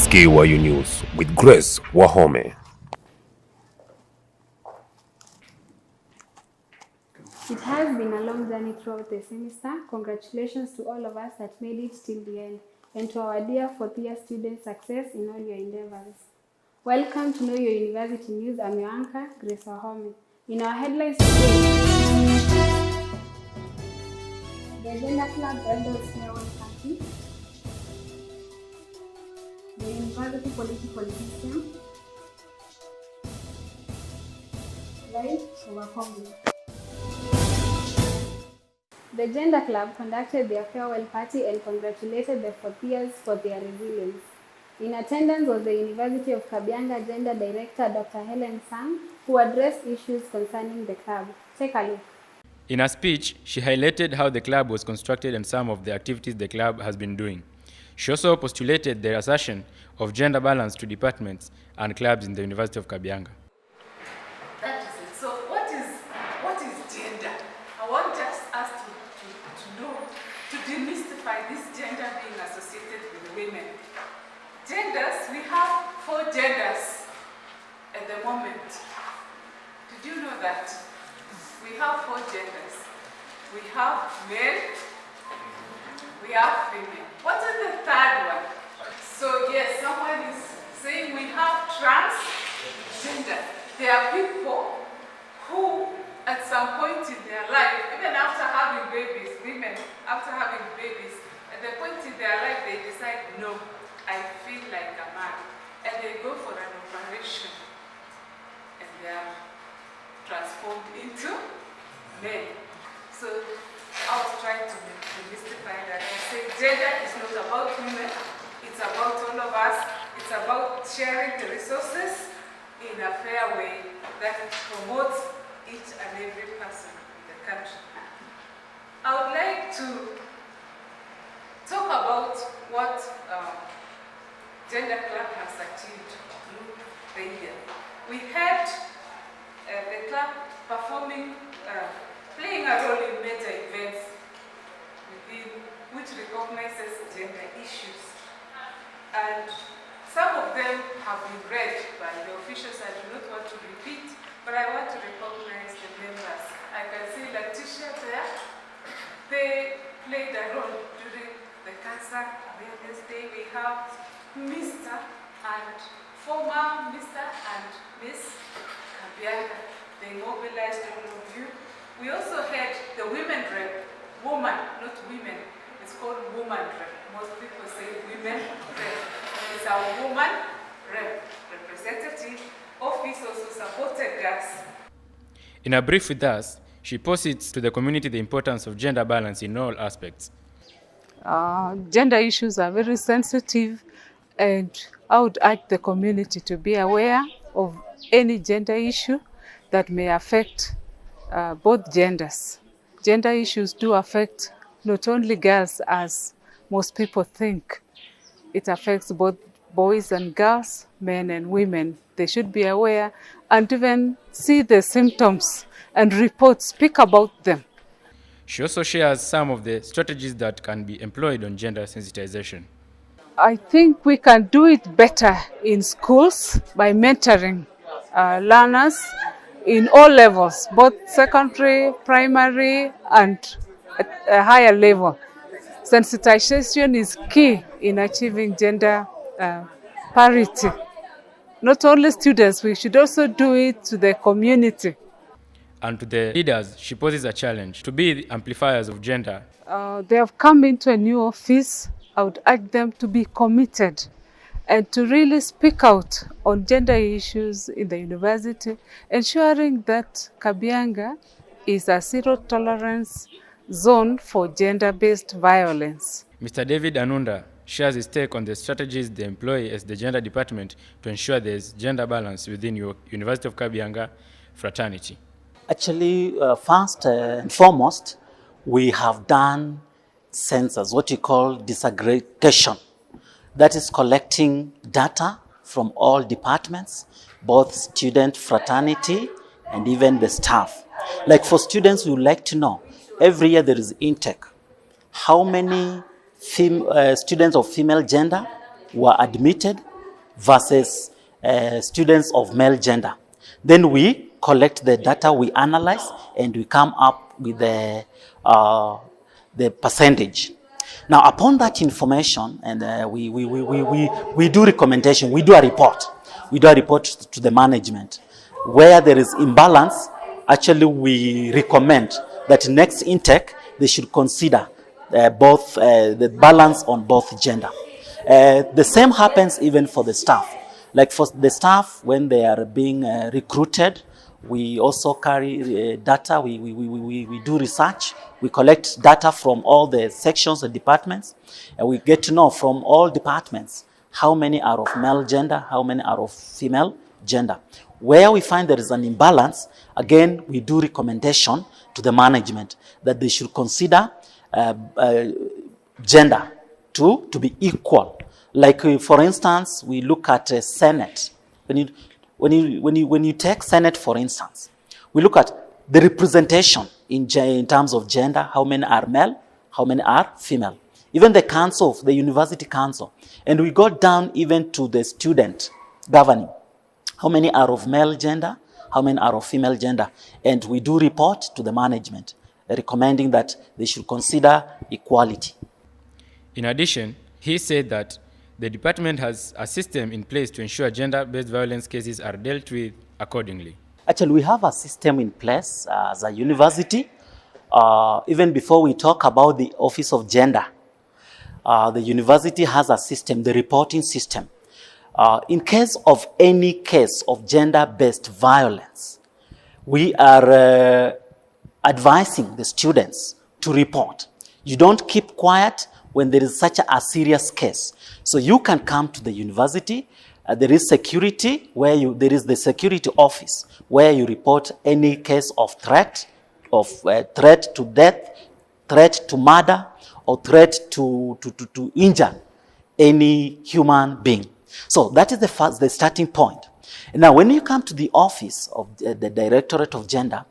KYU News with Grace Wahome. It has been a long journey throughout the semester. Congratulations to all of us that made it till the end, and to our dear fourth-year students, success in all your endeavors. Welcome to Know Your University News. I'm your anchor, Grace Wahome. In our headlines today, the Gender Club endorses farewell party, the university political system, life over conflict. The Gender Club conducted their farewell party and congratulated the fourth years for their resilience. In attendance was the University of Kabianga Gender Director Dr. Helen Sang, who addressed issues concerning the club. Take a look. In her speech, she highlighted how the club was constructed and some of the activities the club has been doing. She also postulated the assertion of gender balance to departments and clubs in the University of Kabianga. That is it. So what is gender? I want just us to know, to demystify this gender being associated with women. Genders, we have 4 genders at the moment. Did you know that? We have 4 genders. We have male, we have female. What is the third one? So yes, someone is saying we have transgender. There are people who at some point in their life, even after having babies, women after having babies, at the point in their life they decide, no, I feel like a man. And they go for an operation and they are transformed into men. So I was trying to demystify that and say gender is not about women, it's about all of us, it's about sharing the resources in a fair way that promotes each and every person in the country. I would like to talk about what Gender Club has achieved through the year. We had the club performing, playing a role in major events which recognizes gender issues. And some of them have been read by the officials. I do not want to repeat, but I want to recognize the members. I can see Letitia there. They played a role during the Cancer Awareness Day. We have Mr. and former Mr. and Miss Kabianga. They mobilized all of you. We also had the women rep, woman, not women. It's called woman rep. Most people say women rep. It's a woman rep, representative office also supported us. In a brief with us, she posits to the community the importance of gender balance in all aspects. Gender issues are very sensitive, and I would urge the community to be aware of any gender issue that may affect both genders. Gender issues do affect not only girls as most people think. It affects both boys and girls, men and women. They should be aware and even see the symptoms and report, speak about them. She also shares some of the strategies that can be employed on gender sensitization. I think we can do it better in schools by mentoring learners in all levels, both secondary, primary, and at a higher level. Sensitization is key in achieving gender parity. Not only students, we should also do it to the community. And to the leaders, she poses a challenge to be the amplifiers of gender. They have come into a new office. I would urge them to be committed and to really speak out on gender issues in the university, ensuring that Kabianga is a zero-tolerance zone for gender-based violence. Mr. David Anunda shares his take on the strategies they employ as the gender department to ensure there is gender balance within your University of Kabianga fraternity. Actually, first and foremost, we have done census, what you call disaggregation. That is collecting data from all departments, both student fraternity and even the staff. Like for students, we would like to know, every year there is intake. How many students of female gender were admitted versus students of male gender. Then we collect the data, we analyze, and we come up with the percentage. Now, upon that information, and we do recommendation, we do a report. We do a report to the management. Where there is imbalance, actually we recommend that next intake, they should consider both the balance on both gender. The same happens even for the staff. Like for the staff, when they are being recruited, we also carry data, we do research, we collect data from all the sections and departments, and we get to know from all departments how many are of male gender, how many are of female gender. Where we find there is an imbalance, again, we do recommendation to the management that they should consider gender to be equal. Like, for instance, we look at Senate. When you take Senate, for instance, we look at the representation in terms of gender, how many are male, how many are female. Even the council, the university council. And we go down even to the student governing. How many are of male gender, how many are of female gender. And we do report to the management, recommending that they should consider equality. In addition, he said that the department has a system in place to ensure gender-based violence cases are dealt with accordingly. Actually, we have a system in place as a university. Even before we talk about the Office of Gender, the university has a system, the reporting system. In case of any case of gender-based violence, we are advising the students to report. You don't keep quiet when there is such a serious case. So you can come to the university. There is security where there is the security office where you report any case of threat to death, threat to murder, or threat to injure any human being. So that is the starting point. Now, when you come to the office of the Directorate of Gender,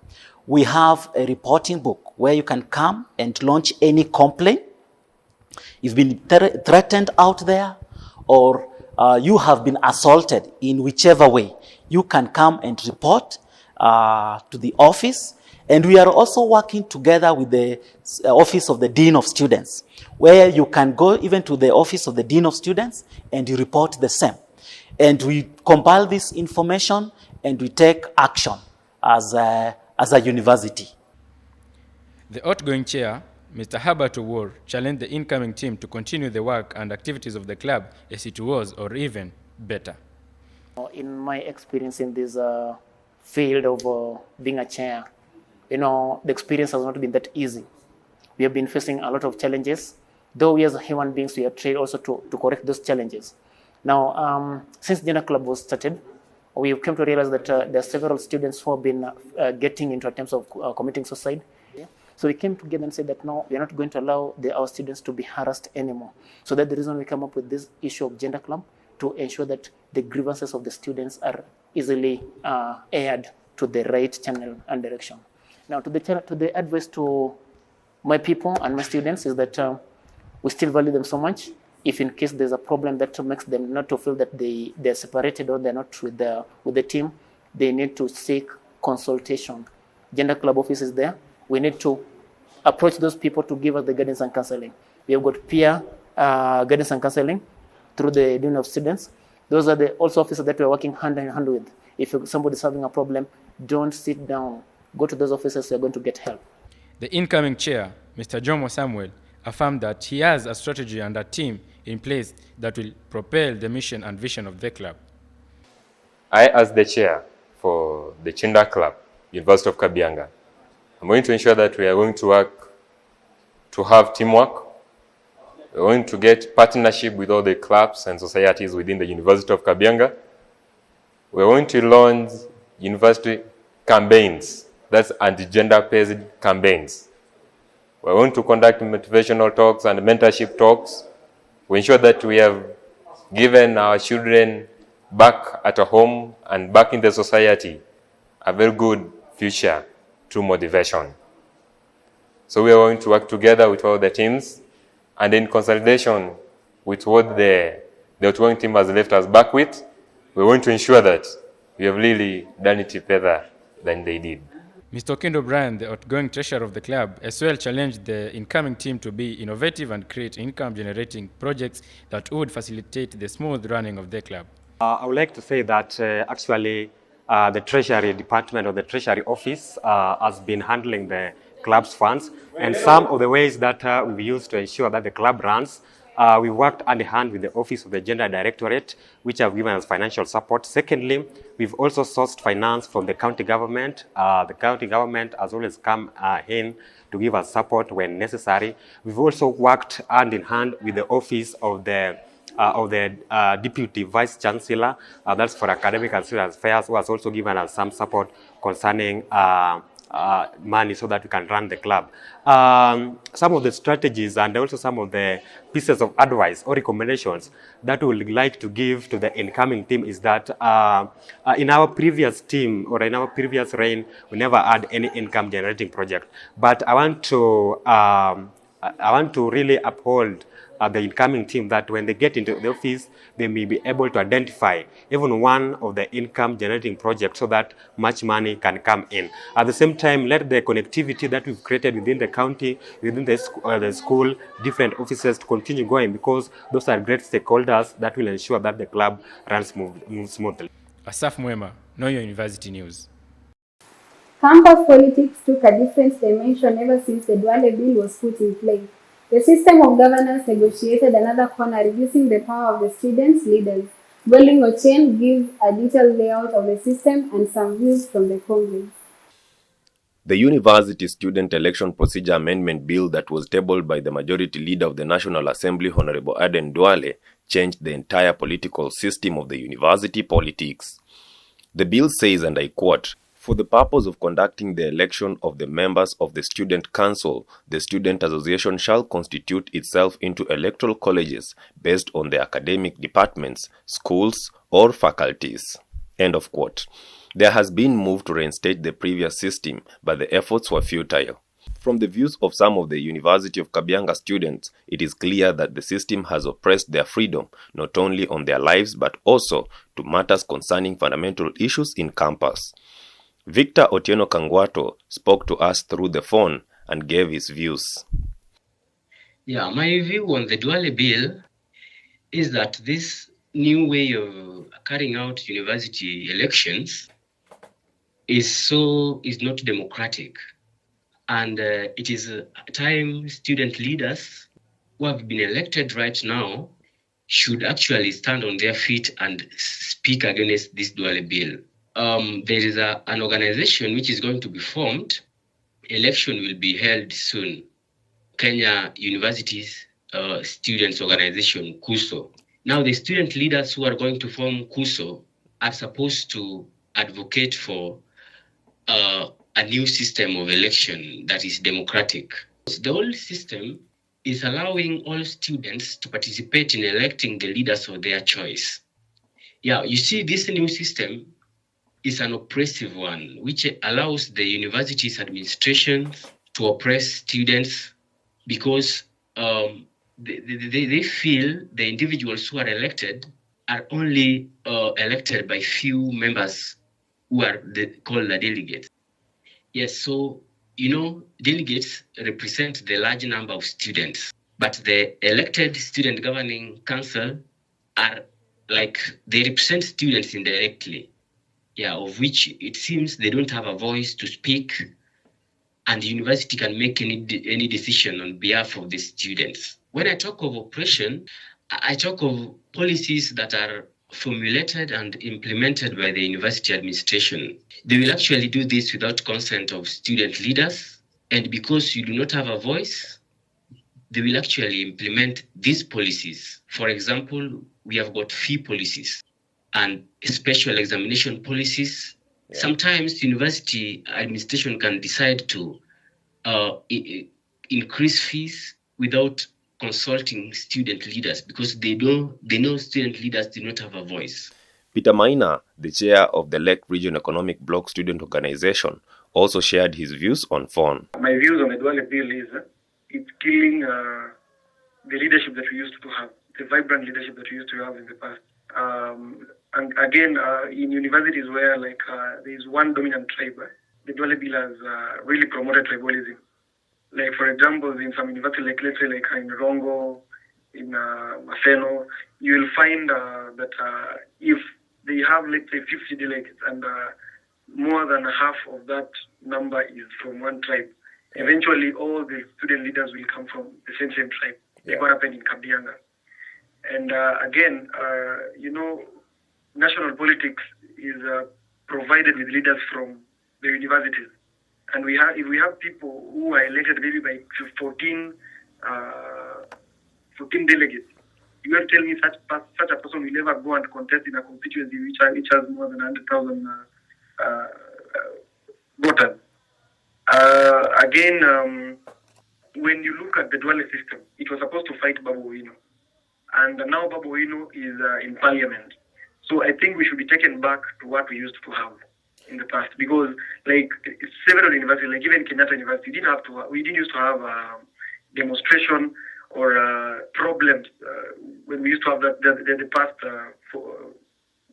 we have a reporting book where you can come and launch any complaint. You've been threatened out there, or you have been assaulted in whichever way, you can come and report to the office. And we are also working together with the Office of the Dean of Students, where you can go even to the Office of the Dean of Students and you report the same. And we compile this information and we take action as a university. The outgoing chair, Mr. Herbert Owuor, challenged the incoming team to continue the work and activities of the club as it was, or even better. In my experience in this field of being a chair, the experience has not been that easy. We have been facing a lot of challenges, though we as human beings, we are trained also to correct those challenges. Now, since Gender Club was started, we came to realize that there are several students who have been getting into attempts of committing suicide. So we came together and said that no, we are not going to allow our students to be harassed anymore. So that's the reason we come up with this issue of Gender Club, to ensure that the grievances of the students are easily aired to the right channel and direction. Now, to the advice to my people and my students is that we still value them so much. If in case there's a problem that makes them not to feel that they're separated or they're not with the team, they need to seek consultation. Gender Club office is there. We need to approach those people to give us the guidance and counseling. We have got peer guidance and counseling through the Dean of Students. Those are also officers that we're working hand in hand with. If somebody's having a problem, don't sit down. Go to those officers, you're going to get help. The incoming chair, Mr. Jomo Samuel, affirmed that he has a strategy and a team in place that will propel the mission and vision of the club. I, as the chair for the Gender Club, University of Kabianga, I'm going to ensure that we are going to work to have teamwork. We're going to get partnership with all the clubs and societies within the University of Kabianga. We're going to launch university campaigns, that's anti-gender-based campaigns. We're going to conduct motivational talks and mentorship talks. We ensure that we have given our children back at home and back in the society a very good future through motivation. So we are going to work together with all the teams and in consultation with what the the outgoing team has left us back with, we want to ensure that we have really done it better than they did. Mr. Okindo Brian, the outgoing treasurer of the club, as well challenged the incoming team to be innovative and create income-generating projects that would facilitate the smooth running of the club. I would like to say that actually the Treasury Department or the Treasury Office has been handling the club's funds, and some of the ways that we've used to ensure that the club runs, we worked hand in hand with the Office of the Gender Directorate, which have given us financial support. Secondly, we've also sourced finance from the county government. The county government has always come in to give us support when necessary. We've also worked hand in hand with the Office of the Deputy Vice Chancellor, that's for Academic and Student Affairs, who has also given us some support concerning money so that we can run the club. Some of the strategies and also some of the pieces of advice or recommendations that we would like to give to the incoming team is that in our previous team or in our previous reign, we never had any income generating project. But I want to really uphold the incoming team that when they get into the office, they may be able to identify even one of the income generating projects so that much money can come in. At the same time, let the connectivity that we've created within the county, within the school, different offices to continue going, because those are great stakeholders that will ensure that the club runs smoothly. Asaf Mwema, Know Your University News. Campus politics took a different dimension ever since the Duale Bill was put in play. The system of governance negotiated another corner, reducing the power of the students' leaders. Golding Ochen gives a detailed layout of the system and some views from the Congress. The University Student Election Procedure Amendment Bill that was tabled by the Majority Leader of the National Assembly, Honorable Aden Duale, changed the entire political system of the university politics. The bill says, and I quote, "For the purpose of conducting the election of the members of the Student Council, the Student Association shall constitute itself into electoral colleges based on the academic departments, schools, or faculties." End of quote. There has been move to reinstate the previous system, but the efforts were futile. From the views of some of the University of Kabianga students, it is clear that the system has oppressed their freedom, not only on their lives, but also to matters concerning fundamental issues in campus. Victor Otieno Kangwato spoke to us through the phone and gave his views. Yeah, my view on the Duale Bill is that this new way of carrying out university elections is not democratic. And it is time student leaders who have been elected right now should actually stand on their feet and speak against this Duale Bill. There is an organization which is going to be formed. Election will be held soon. Kenya Universities Students Organization, KUSO. Now, the student leaders who are going to form KUSO are supposed to advocate for a new system of election that is democratic. The old system is allowing all students to participate in electing the leaders of their choice. Yeah, you see, this new system is an oppressive one, which allows the university's administration to oppress students because they feel the individuals who are elected are only elected by few members who are called the delegates. Yes, so, delegates represent the large number of students, but the elected student governing council are they represent students indirectly. Yeah, of which it seems they don't have a voice to speak, and the university can make any decision on behalf of the students. When I talk of oppression, I talk of policies that are formulated and implemented by the university administration. They will actually do this without consent of student leaders, and because you do not have a voice, they will actually implement these policies. For example, we have got fee policies and special examination policies. Yeah. Sometimes university administration can decide to increase fees without consulting student leaders because they know student leaders do not have a voice. Peter Maina, the chair of the Lake Region Economic Bloc Student Organization, also shared his views on phone. My views on the Duale Bill is it's killing the leadership that we used to have. the vibrant leadership that we used to have in the past. And again, in universities where there is one dominant tribe, the Duale Bill has really promoted tribalism. Like, for example, in some universities, like let's say like in Rongo, in Maseno, you will find that if they have, let's say, 50 delegates and more than half of that number is from one tribe, eventually all the student leaders will come from the same tribe. Like what happened in Kabianga. And again, national politics is provided with leaders from the universities. And if we have people who are elected maybe by 14 delegates, you have to tell me such a person will never go and contest in a constituency which has more than 100,000 voters. Again, when you look at the Duale system, it was supposed to fight Babu Owino. And now Babu Owino is in parliament. So I think we should be taken back to what we used to have in the past, because like several universities, like even Kenyatta University, we didn't used to have demonstration or problems when we used to have the past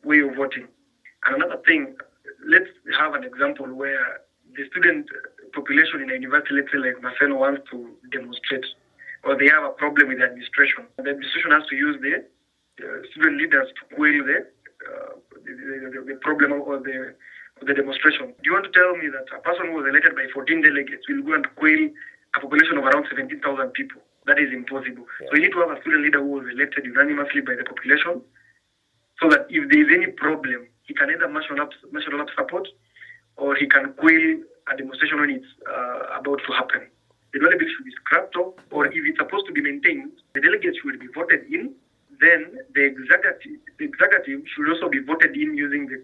way of voting. And another thing, let's have an example where the student population in a university, let's say like Maseno, wants to demonstrate, or they have a problem with the administration. The administration has to use the student leaders to quell the problem or the demonstration. Do you want to tell me that a person who was elected by 14 delegates will go and quell a population of around 17,000 people? That is impossible. Yeah. So we need to have a student leader who was elected unanimously by the population, so that if there is any problem, he can either marshal up support, or he can quell a demonstration when it's about to happen. The Duale Bill should be scrapped off, or if it's supposed to be maintained, the delegates should be voted in. Then the executive should also be voted in using the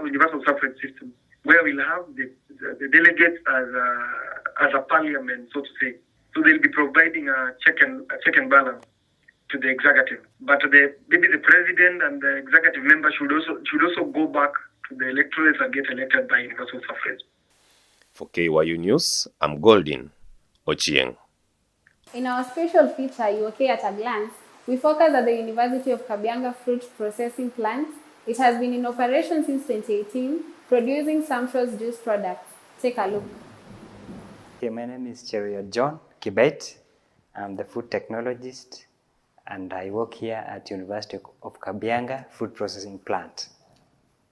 universal suffrage system, where we'll have the delegates as a parliament, so to say. So they'll be providing a check and balance to the executive. But maybe the president and the executive member should also go back to the electorates and get elected by universal suffrage. For KYU News, I'm Goldin Ochieng. In our special feature, UK at a Glance, we focus at the University of Kabianga Fruit Processing Plant. It has been in operation since 2018, producing sumptuous juice products. Take a look. Okay, my name is Cheruiyot John Kibet. I'm the food technologist, and I work here at University of Kabianga Food Processing Plant.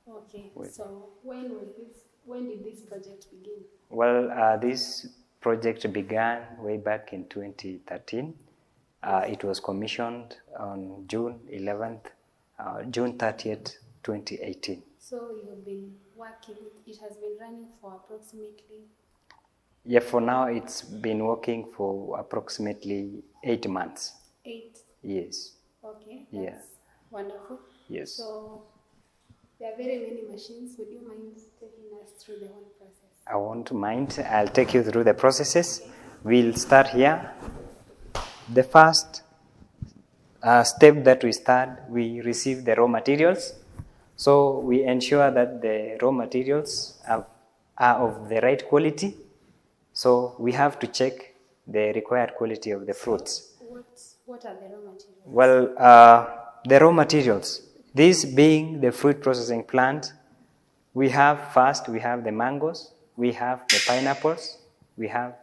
Okay, so when did this project begin? Well, this project began way back in 2013. It was commissioned on June 30th, 2018. So you've been working, it has been running for approximately? Yeah, for now it's been working for approximately 8 months. 8? Yes. Okay, that's wonderful. Yes. So there are very many machines. Would you mind taking us through the whole process? I won't mind. I'll take you through the processes. We'll start here. The first step that we start, we receive the raw materials. So we ensure that the raw materials are of the right quality. So we have to check the required quality of the fruits. What are the raw materials? Well, the raw materials, this being the fruit processing plant, we have the mangoes, we have the pineapples, we have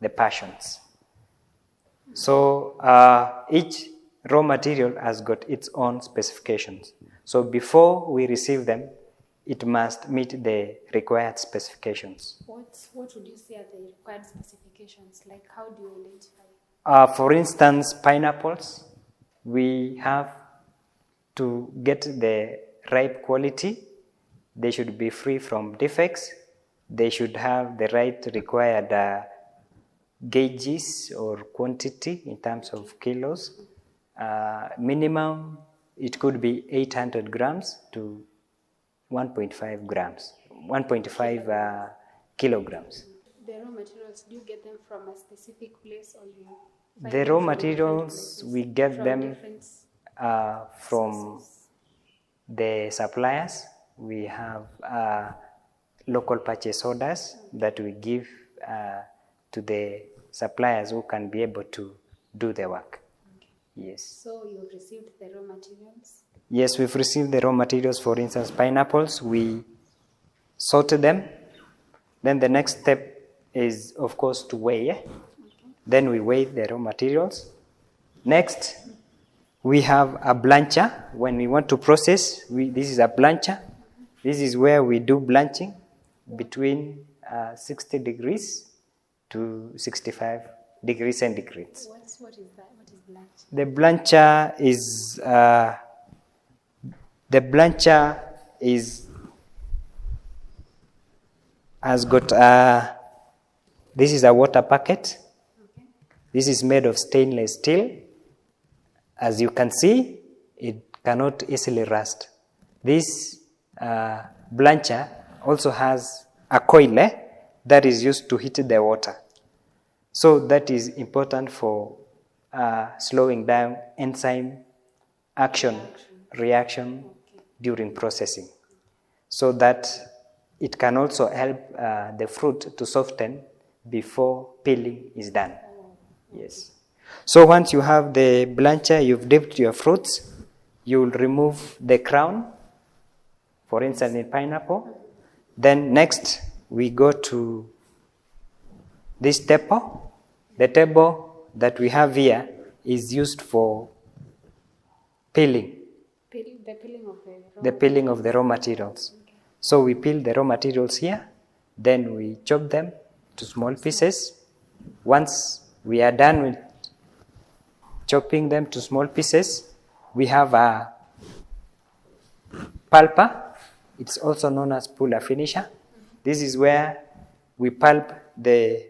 the passions. So each raw material has got its own specifications. So before we receive them, it must meet the required specifications. What would you say are the required specifications? Like, how do you identify? For instance, pineapples, we have to get the ripe quality. They should be free from defects. They should have the right required gauges or quantity in terms of kilos. Minimum, it could be 800 grams to 1.5 grams, 1.5 kilograms. The raw materials, do you get them from a specific place, or you find The raw materials, we get them from the suppliers. We have local purchase orders that we give to the suppliers who can be able to do the work. Okay. Yes. So you received the raw materials? Yes, we've received the raw materials. For instance, pineapples, we sorted them. Then the next step is, of course, to weigh. Then we weigh the raw materials. Next, we have a blancher. When we want to process, this is a blancher. This is where we do blanching between 60 degrees to 65 degrees centigrade. What is that? What is blanch? The blancher has got this is a water bucket. Okay. This is made of stainless steel. As you can see, it cannot easily rust. This blancher also has a coil that is used to heat the water. So that is important for slowing down enzyme reaction during processing, so that it can also help the fruit to soften before peeling is done. Yes. So once you have the blancher, you've dipped your fruits, you will remove the crown, for instance in pineapple. Then next we go to this table. The table that we have here is used for peeling. The peeling of the raw materials. Okay. So we peel the raw materials here, then we chop them to small pieces. Once we are done with chopping them to small pieces, we have a pulper. It's also known as puller finisher. This is where we pulp the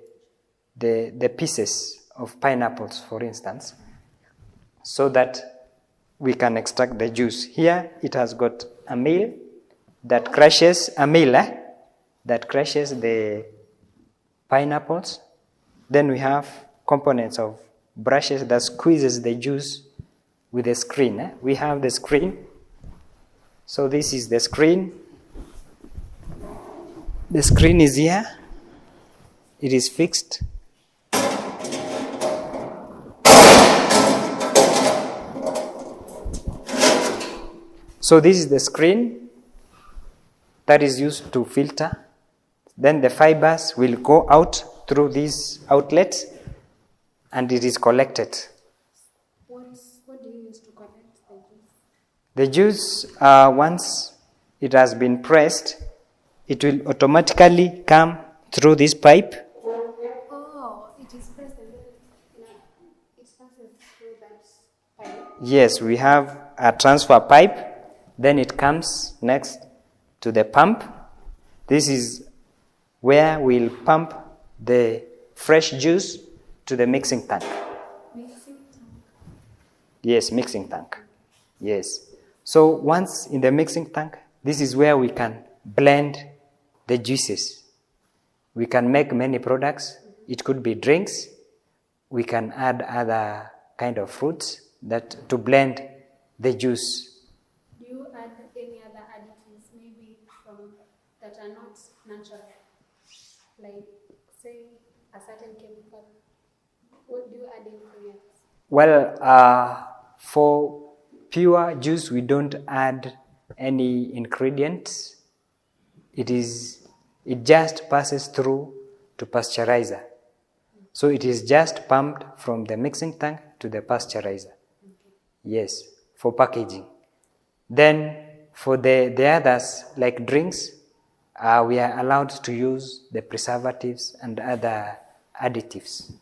pieces of pineapples, for instance, so that we can extract the juice. Here it has got a mill that crushes the pineapples. Then we have components of brushes that squeezes the juice with a screen. We have the screen. So this is the screen. The screen is here. It is fixed. So this is the screen that is used to filter. Then the fibers will go out through these outlets and it is collected. What do you use to collect the juice? The juice, once it has been pressed, it will automatically come through this pipe. Oh, it is pressed and then it passes through that pipe? Yes, we have a transfer pipe. Then it comes next to the pump. This is where we'll pump the fresh juice to the mixing tank. Mixing tank? Yes, mixing tank. Yes. So once in the mixing tank, this is where we can blend the juices. We can make many products. It could be drinks. We can add other kind of fruits to blend the juice. Do you add any other additives, maybe that are not natural, like say a certain chemical? What do you add anything else? Well, for pure juice, we don't add any ingredients. It just passes through to pasteurizer. So it is just pumped from the mixing tank to the pasteurizer. Okay. Yes, for packaging. Then for the others, like drinks, we are allowed to use the preservatives and other additives.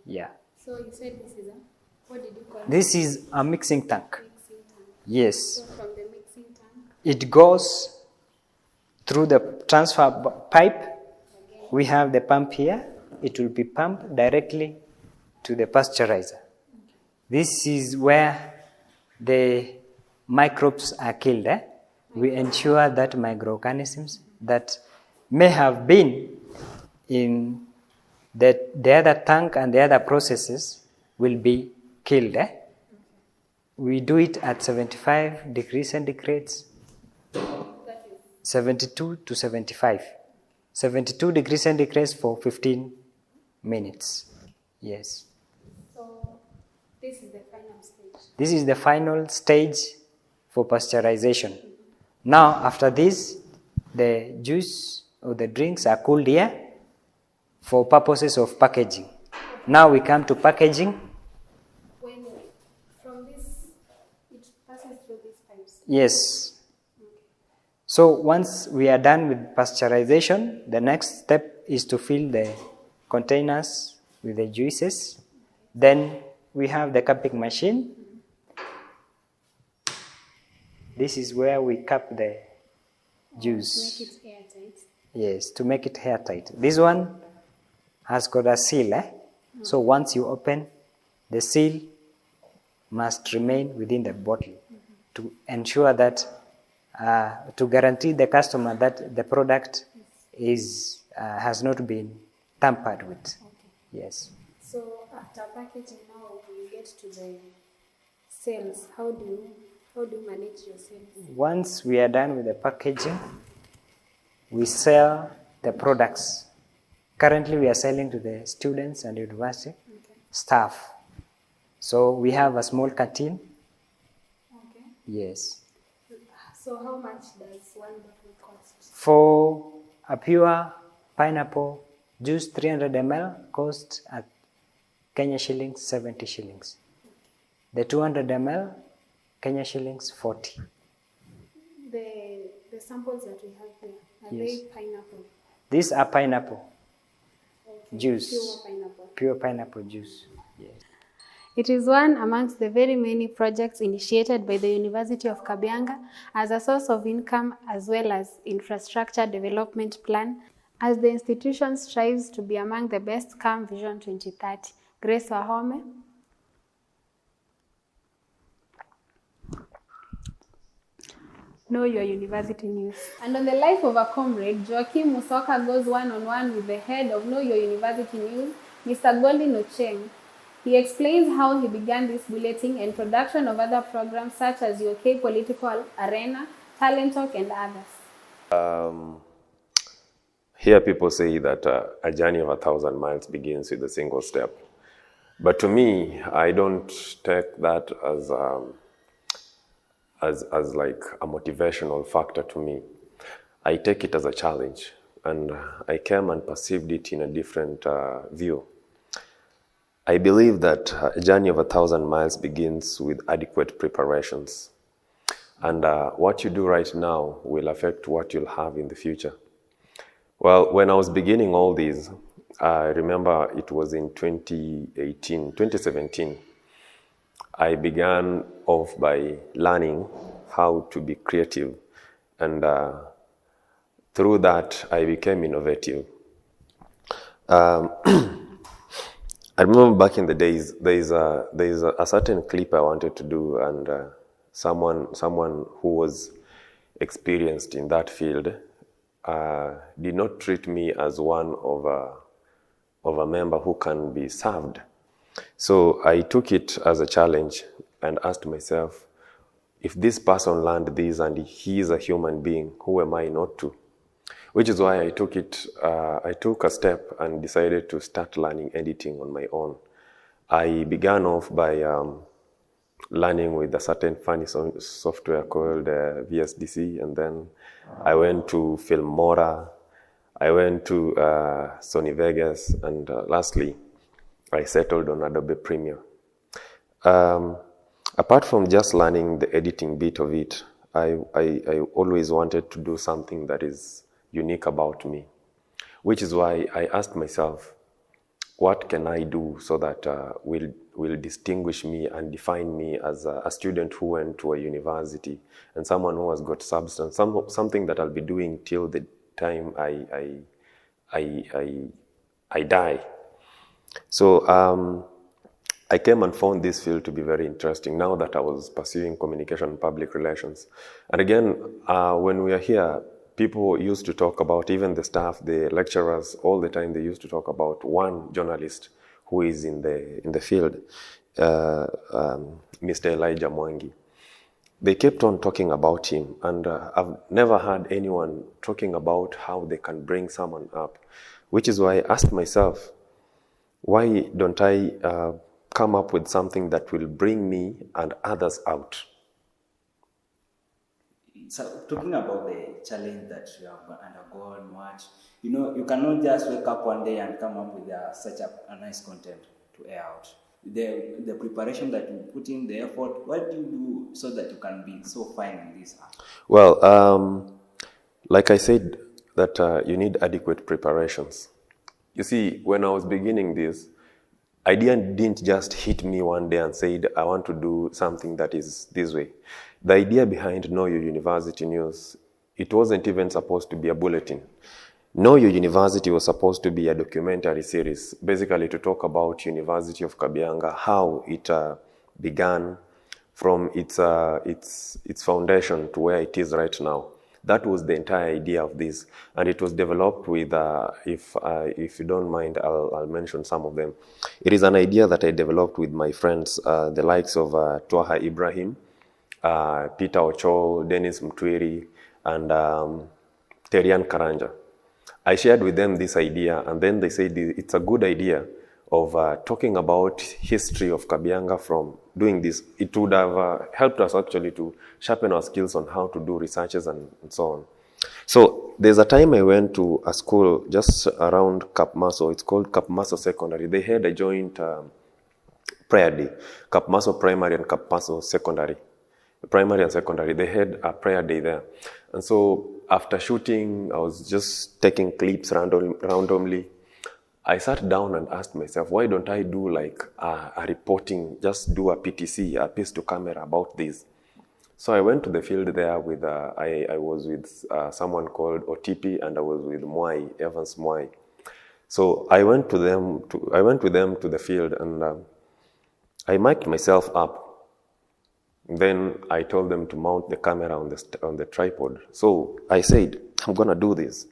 Yeah. So you said this is what did you call it? This is a mixing tank. Mixing tank. Yes. So from the mixing tank? It goes through the transfer pipe. Okay. We have the pump here. It will be pumped directly to the pasteurizer. Okay. This is where the microbes are killed. We ensure that microorganisms that may have been in the other tank and the other processes will be killed. We do it at 75 degrees centigrade, 72 to 75. 72 degrees centigrade for 15 minutes. Yes. So this is the final stage. This is the final stage for pasteurization. Now, after this, the juice or the drinks are cooled here for purposes of packaging. Now we come to packaging. When from this, it passes through these pipes. Yes. So once we are done with pasteurization, the next step is to fill the containers with the juices. Then we have the cupping machine. This is where we cup the juice. Make it airtight. Yes, to make it airtight. This one has got a seal. So once you open, the seal must remain within the bottle to ensure that, to guarantee the customer that the product is has not been tampered with. Okay. Yes. So after packaging, now we get to the sales. How do you manage your sales? Once we are done with the packaging, we sell the products. Currently, we are selling to the students and university staff. So we have a small canteen. Okay. Yes. So how much does one bottle cost? For a pure pineapple juice 300 ml costs at Kenya shillings 70 shillings. The 200 ml Kenya shillings 40. The samples that we have here, are Yes. they pineapple? These are pineapple juice. Pure pineapple. Pure pineapple juice. Yes. It is one amongst the very many projects initiated by the University of Kabianga as a source of income as well as infrastructure development plan, as the institution strives to be among the best CAM Vision 2030. Grace Wahome. Know your university news. And on the life of a comrade, Joaquim Musoka goes one-on-one with the head of Know Your University News, Mr. Goldin Ocheng. He explains how he began this bulletin and production of other programs such as UK Political Arena, Talent Talk, and others. Here people say that a journey of 1,000 miles begins with a single step. But to me, I don't take that as like a motivational factor to me. I take it as a challenge, and I came and perceived it in a different view. I believe that a journey of 1,000 miles begins with adequate preparations. And what you do right now will affect what you'll have in the future. Well, when I was beginning all these, I remember it was in 2017, I began off by learning how to be creative. And through that, I became innovative. I remember back in the days, there's a certain clip I wanted to do, and someone who was experienced in that field did not treat me as one of a member who can be served. So I took it as a challenge and asked myself, if this person learned this and he is a human being, who am I not to? Which is why I took a step and decided to start learning editing on my own. I began off by learning with a certain funny software called VSDC, and then I went to Filmora, I went to Sony Vegas, and lastly, I settled on Adobe Premiere. Apart from just learning the editing bit of it, I always wanted to do something that is unique about me, which is why I asked myself, what can I do so that will distinguish me and define me as a student who went to a university and someone who has got substance, something that I'll be doing till the time I die. So I came and found this field to be very interesting now that I was pursuing communication and public relations. And again, when we are here, people used to talk about, even the staff, the lecturers, all the time they used to talk about one journalist who is in the field, Mr. Elijah Mwangi. They kept on talking about him, and I've never heard anyone talking about how they can bring someone up, which is why I asked myself, why don't I come up with something that will bring me and others out. So talking about the challenge that you have undergone, what you cannot just wake up one day and come up with such a nice content to air out. The preparation that you put in, the effort, what do you do so that you can be so fine in this art? Well, like I said, that you need adequate preparations. You see, when I was beginning this, idea didn't just hit me one day and said, I want to do something that is this way. The idea behind Know Your University News, it wasn't even supposed to be a bulletin. Know Your University was supposed to be a documentary series, basically to talk about University of Kabianga, how it began from its foundation to where it is right now. That was the entire idea of this, and it was developed with, if you don't mind, I'll mention some of them. It is an idea that I developed with my friends, the likes of Twaha Ibrahim, Peter Ocho, Dennis Mtwiri, and Terian Karanja. I shared with them this idea, and then they said it's a good idea of talking about history of Kabianga from doing this. It would have helped us actually to sharpen our skills on how to do researches and so on. So there's a time I went to a school just around Kapmaso. It's called Kapmaso Secondary. They had a joint prayer day, Kapmaso Primary and Kapmaso Secondary. Primary and secondary, they had a prayer day there. And so after shooting, I was just taking clips randomly. I sat down and asked myself, why don't I do like a reporting, just do a PTC, a piece to camera about this. So I went to the field there with, I was with someone called OTP, and I was with Mwai, Evans Mwai. So I went with them to the field, and I mic'd myself up. Then I told them to mount the camera on the tripod. So I said, I'm gonna do this.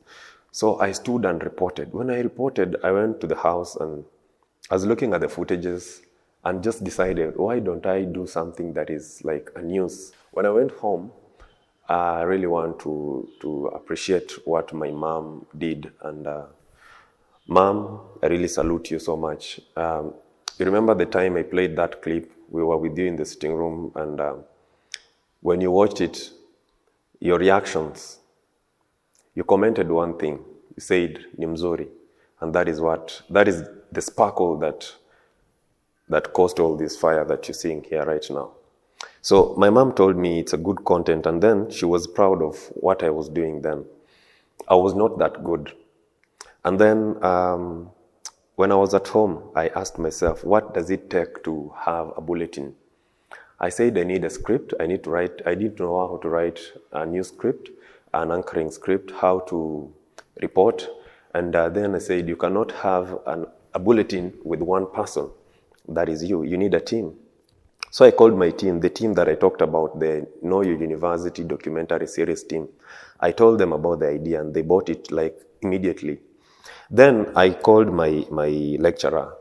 So I stood and reported. When I reported, I went to the house and I was looking at the footages and just decided, why don't I do something that is like a news? When I went home, I really want to appreciate what my mom did. And Mom, I really salute you so much. You remember the time I played that clip? We were with you in the sitting room, and when you watched it, your reactions, you commented one thing. You said, "Ni mzuri," and that is the sparkle that caused all this fire that you're seeing here right now. So my mom told me it's a good content, and then she was proud of what I was doing then. I was not that good. And then when I was at home, I asked myself, what does it take to have a bulletin? I said I need a script. I need to know how to write a news script, an anchoring script, how to report. And then I said, you cannot have a bulletin with one person. That is you. You need a team. So I called my team, the team that I talked about, the Know Your University documentary series team. I told them about the idea, and they bought it like immediately. Then I called my lecturer,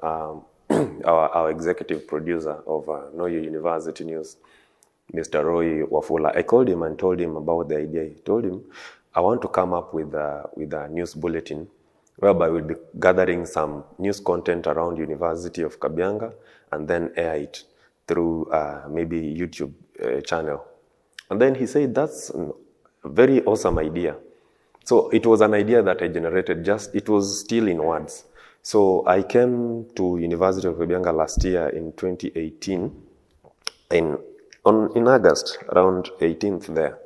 our executive producer of Know Your University News, Mr. Roy Wafula. I called him and told him about the idea. I told him, I want to come up with a news bulletin whereby we'll be gathering some news content around University of Kabianga and then air it through maybe YouTube channel. And then he said, that's a very awesome idea. So it was an idea that I generated, it was still in words. So I came to University of Kabianga last year in 2018, in August, around 18th there.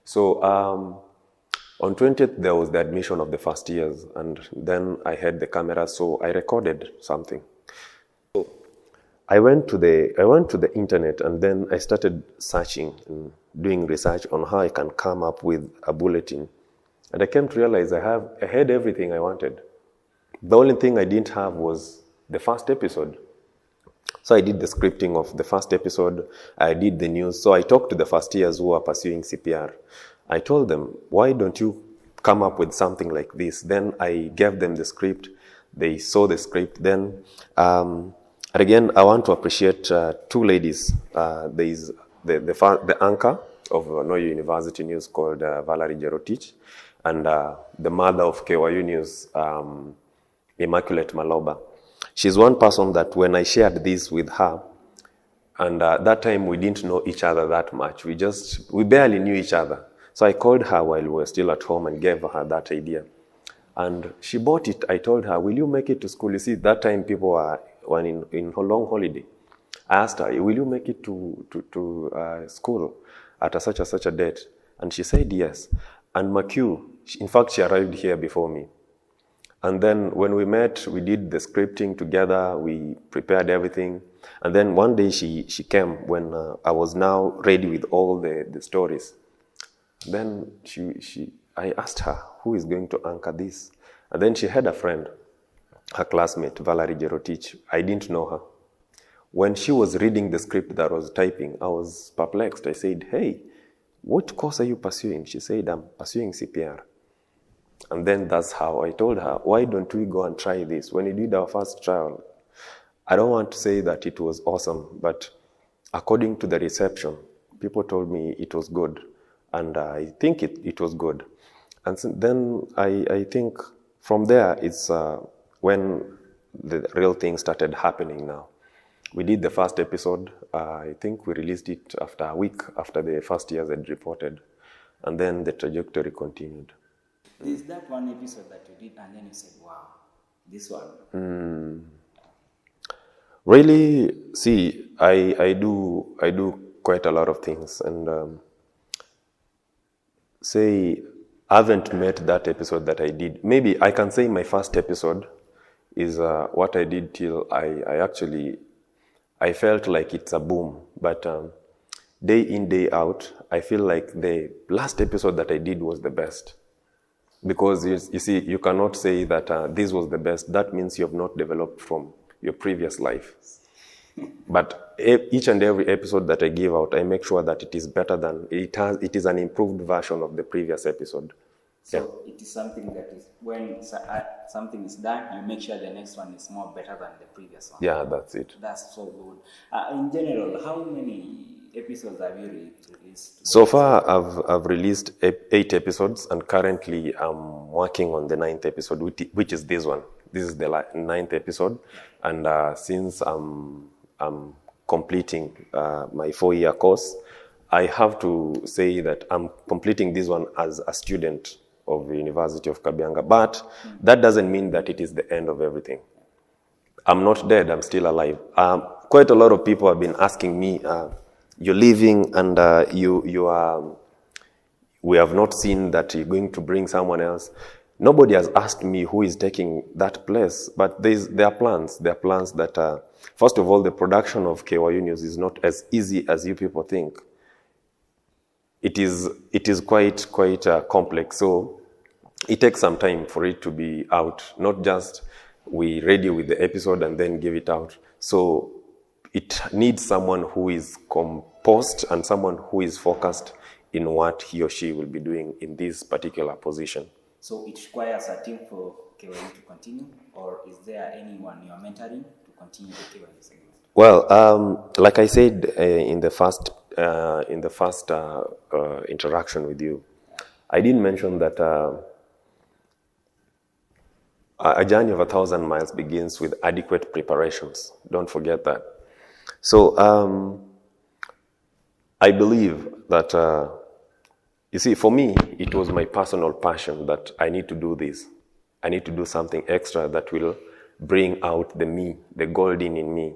So on 20th, there was the admission of the first years, and then I had the camera, so I recorded something. So I went to the internet, and then I started searching and doing research on how I can come up with a bulletin. And I came to realize I had everything I wanted. The only thing I didn't have was the first episode. So I did the scripting of the first episode. I did the news. So I talked to the first years who are pursuing CPR. I told them, why don't you come up with something like this? Then I gave them the script. They saw the script. Then, again, I want to appreciate two ladies. There is the anchor of Know Your University News called Valerie Jerotich, and the mother of KYU News, Immaculate Maloba. She's one person that when I shared this with her, and that time we didn't know each other that much. We barely knew each other. So I called her while we were still at home and gave her that idea. And she bought it. I told her, will you make it to school? You see, that time people were in a long holiday. I asked her, will you make it to school at such a date? And she said yes. And McHugh, in fact, she arrived here before me. And then when we met, we did the scripting together. We prepared everything. And then one day she came when I was now ready with all the stories. Then I asked her, who is going to anchor this? And then she had a friend, her classmate, Valerie Jerotich. I didn't know her. When she was reading the script that I was typing, I was perplexed. I said, hey, what course are you pursuing? She said, I'm pursuing CPR. And then that's how I told her, why don't we go and try this? When we did our first trial, I don't want to say that it was awesome, but according to the reception, people told me it was good. And I think it was good. And so then I think from there, it's when the real thing started happening now. We did the first episode. I think we released it after a week after the first years had reported. And then the trajectory continued. Is that one episode that you did and then you said, wow, this one? Really, see, I do quite a lot of things. And say, I haven't met that episode that I did. Maybe I can say my first episode is what I did till I felt like it's a boom. But day in, day out, I feel like the last episode that I did was the best. Because you see, you cannot say that this was the best. That means you have not developed from your previous life. But each and every episode that I give out, I make sure that it is better than, it is an improved version of the previous episode. So it is something that is, when something is done, you make sure the next one is more better than the previous one. Yeah, that's it. That's so good. In general, how many episodes have you released? So far, I've released 8 episodes, and currently I'm working on the 9th episode, which is this one. This is the 9th episode, and since I'm completing my 4-year course, I have to say that I'm completing this one as a student of the University of Kabianga, but that doesn't mean that it is the end of everything. I'm not dead, I'm still alive. Quite a lot of people have been asking me, you're leaving and we have not seen that you're going to bring someone else. Nobody has asked me who is taking that place, but there are plans. There are plans that, first of all, the production of KYU News is not as easy as you people think. It is quite complex, so it takes some time for it to be out. Not just we ready with the episode and then give it out. So it needs someone who is composed and someone who is focused in what he or she will be doing in this particular position. So it requires a team for KYU to continue, or is there anyone you are mentoring to continue the KYU segment? Well, like I said in the first interaction with you, I did mention that a journey of 1,000 miles begins with adequate preparations. Don't forget that. So I believe that, you see, for me, it was my personal passion that I need to do this. I need to do something extra that will bring out the me, the golden in me.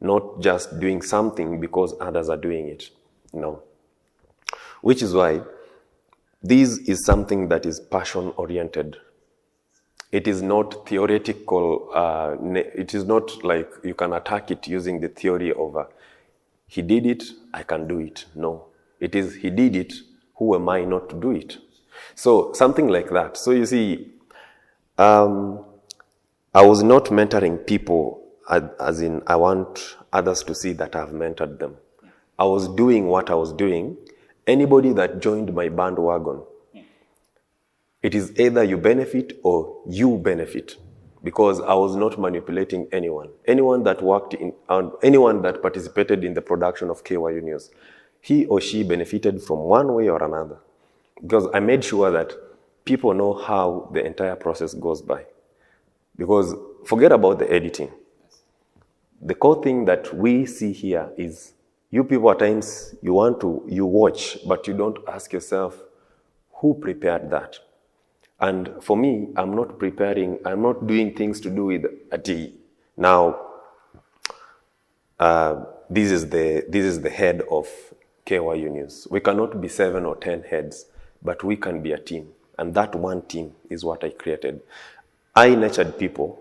Not just doing something because others are doing it. No. Which is why this is something that is passion-oriented. It is not theoretical. It is not like you can attack it using the theory of, he did it, I can do it. No. It is, he did it, who am I not to do it? So something like that. So you see, I was not mentoring people as in I want others to see that I've mentored them. I was doing what I was doing. Anybody that joined my bandwagon, it is either you benefit or you benefit, because I was not manipulating anyone. Anyone that anyone that participated in the production of KYU News, he or she benefited from one way or another, because I made sure that people know how the entire process goes by. Because forget about the editing. the core thing that we see here is you people at times, you watch, but you don't ask yourself, who prepared that? And for me, I'm not doing things to do with a T. Now, this is the head of KYU News. We cannot be 7 or 10 heads, but we can be a team. And that one team is what I created. I nurtured people.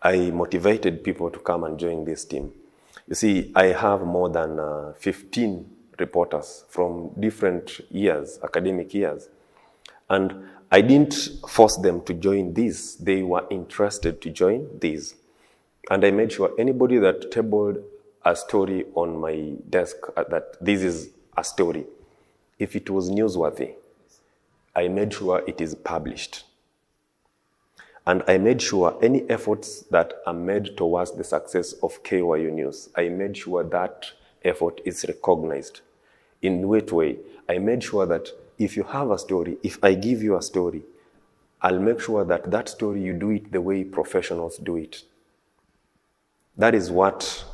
I motivated people to come and join this team. You see, I have more than 15 reporters from different years, academic years. And I didn't force them to join this. They were interested to join this. And I made sure anybody that tabled a story on my desk that this is a story, if it was newsworthy, I made sure it is published. And I made sure any efforts that are made towards the success of KYU News, I made sure that effort is recognized. In which way? I made sure that if you have a story, if I give you a story, I'll make sure that that story you do it the way professionals do it. That is what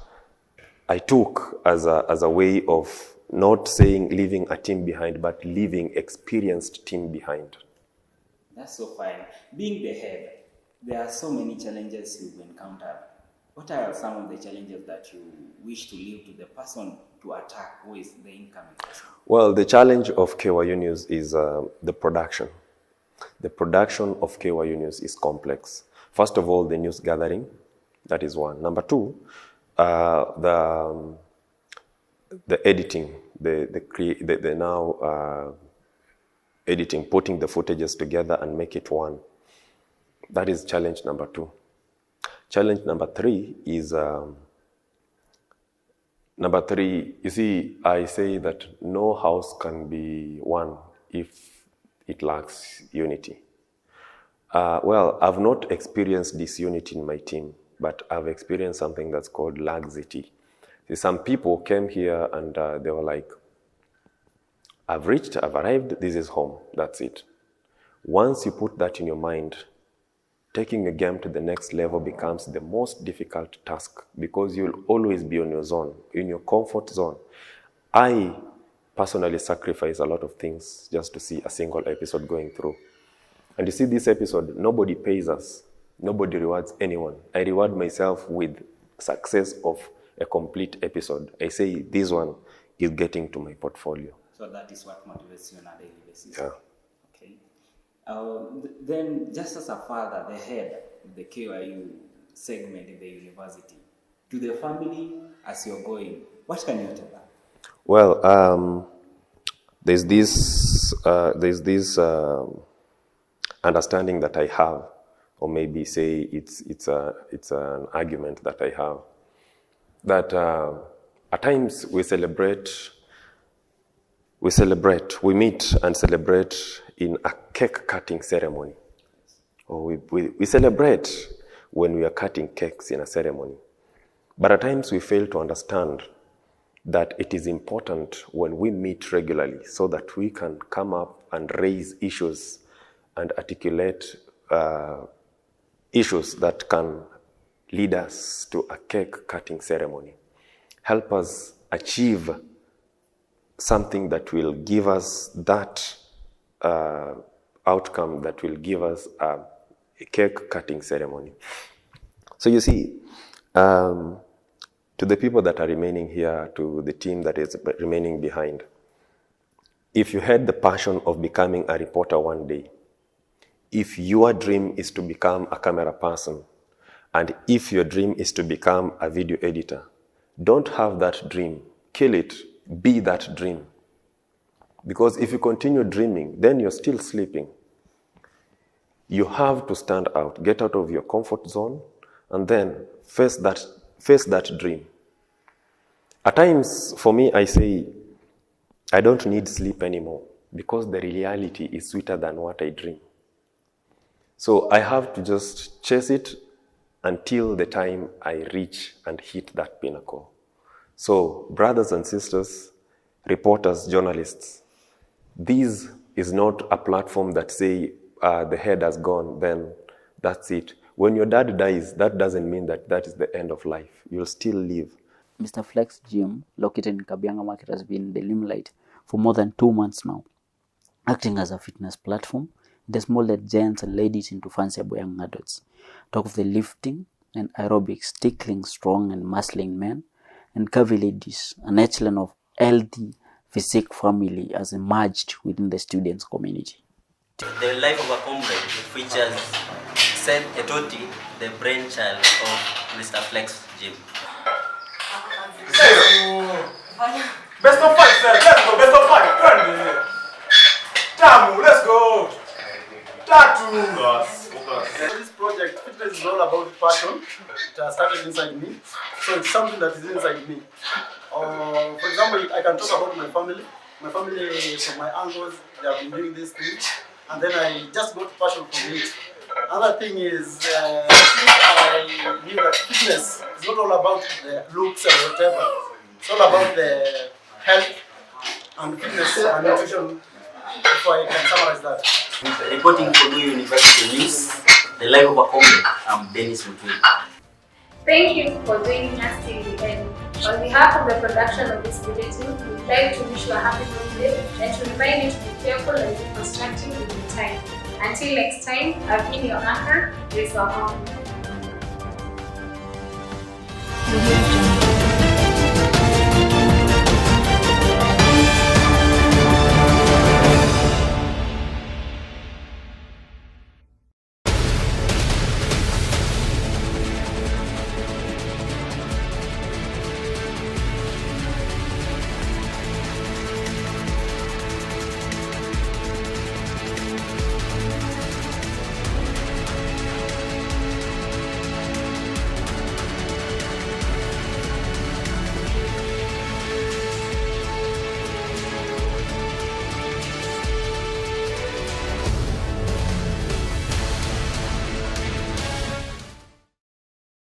I took as a way of not saying leaving a team behind, but leaving experienced team behind. That's so fine. Being the head, there are so many challenges you've encountered. What are some of the challenges that you wish to leave to the person to attack, who is the incoming person? Well, the challenge of KYU News is the production. The production of KYU News is complex. First of all, the news gathering, that is one. Number two, the editing, the now editing, putting the footages together and make it one. That is challenge number two. Challenge number three is, you see, I say that no house can be one if it lacks unity. Well, I've not experienced disunity in my team, but I've experienced something that's called laxity. See, some people came here and they were like, I've arrived, this is home, that's it. Once you put that in your mind, taking a game to the next level becomes the most difficult task because you'll always be on your zone, in your comfort zone. I personally sacrifice a lot of things just to see a single episode going through. And you see this episode, nobody pays us. Nobody rewards anyone. I reward myself with success of a complete episode. I say this one is getting to my portfolio. So that is what motivates you on a daily basis. Yeah. Okay. Then, just as a father, the head of the KYU segment in the university, to the family as you're going, what can you tell them? Well, there's this understanding that I have, or maybe say it's an argument that I have, that at times we meet and celebrate in a cake cutting ceremony. Or we celebrate when we are cutting cakes in a ceremony. But at times we fail to understand that it is important when we meet regularly so that we can come up and raise issues and articulate issues that can lead us to a cake cutting ceremony. Help us achieve something that will give us that outcome that will give us a cake cutting ceremony. So you see, to the people that are remaining here, to the team that is remaining behind, if you had the passion of becoming a reporter one day, if your dream is to become a camera person, and if your dream is to become a video editor, don't have that dream. Kill it. Be that dream. Because if you continue dreaming, then you're still sleeping. You have to stand out, get out of your comfort zone, and then face that dream. At times, for me, I say, I don't need sleep anymore because the reality is sweeter than what I dream. So I have to just chase it until the time I reach and hit that pinnacle. So, brothers and sisters, reporters, journalists, this is not a platform that say the head has gone, then that's it. when your dad dies, that doesn't mean that that is the end of life. You'll still live. Mr. Flex Gym, located in Kabianga Market, has been in the limelight for more than 2 months now, acting as a fitness platform. It has molded gents and ladies into fanciable young adults. Talk of the lifting and aerobics, tickling strong and muscling men and curvy ladies. An echelon of healthy physique family has emerged within the students' community. The Life of a Comrade features Seth Etoti, the brainchild of Mr. Flex Gym. Best of 5, sir. Let's go. Best of 5. Friend. Tamu, let's go. Tatu. This project, fitness is all about passion. It has started inside me. So it's something that is inside me. For example, I can talk about my family. My family, from my uncles, they have been doing this thing. And then I just got passion from it. Another thing is, since I knew that fitness is not all about the looks and whatever. It's all about the health and fitness and nutrition, if I can summarize that. Reporting for New University News, The Life of a Comrade, I'm Dennis Mutui. Thank you for joining us till the end. On behalf of the production of this bulletin, we would like to wish you a happy birthday and to remind you to be careful and be constructive with your time. Until next time, I've been your anchor, Grace Wahong.